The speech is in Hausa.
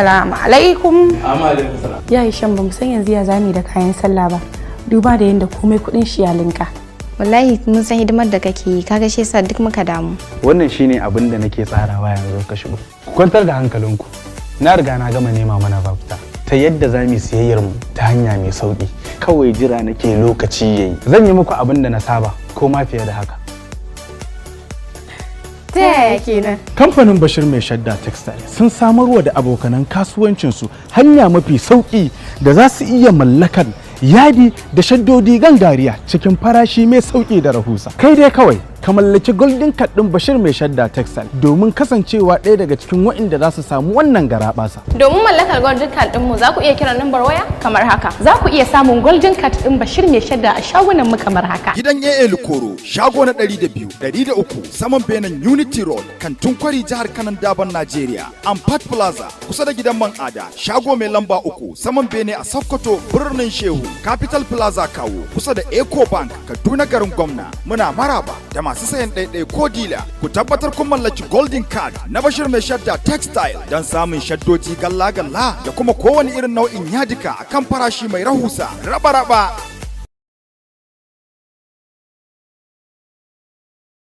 Assalamu alaikum. Amma alaikum salam. Ya Hisham ba mu san yanzu ya zami da kayan sallah ba. Duba da yanda komai kudin shi ya linka. Wallahi mun san hidimar da kake yi kaga shi yasa duk muka damu. Wannan shine abin da nake tsarawa yanzu ka shigo. Kwantar da hankalinku. Na riga na gama nema mana mafita ta yadda za mu siyayyar mu ta hanya mai sauki. Kawai jira nake lokaci yayi. Zan yi muku abin da na saba ko ma fiye da haka. Ta kenan. Kamfanin Bashir Mai Shadda Textile sun samarwa da abokanan kasuwancinsu hanya mafi sauƙi da za su iya mallakar yadi da shaddodi gangariya cikin farashi mai sauƙi da rahusa. Kai dai kawai ka mallaki Golden Card ɗin Bashir Mai Shadda Textile domin kasancewa ɗaya daga cikin waɗanda za su samu wannan garaɓasa. Domin mallakar Golden Card ɗinmu za ku iya kiran lambar waya kamar haka. Za ku iya samun Golden Card ɗin Bashir Mai Shadda a shagunan mu kamar haka. Gidan AA Lukoro, shago na 102, 103, saman Benin Unity Road, Kantin Kwari, jihar Kanan Daban, Najeriya. Ampat Plaza, kusa da gidan Man Ada, shago mai lamba 3, saman Bene a Sokoto, birnin Shehu. Capital Plaza Kawo, kusa da Eco Bank, Kaduna garin Gwamna. Muna maraba da masu sayan ɗaiɗai ko dila. Ku tabbatar kun mallaki Golden Card na Bashir Mai Shadda Textile don samun shaddoji galla-galla da kuma kowane irin nau'in yadika akan farashi mai rahusa. Raba-raba.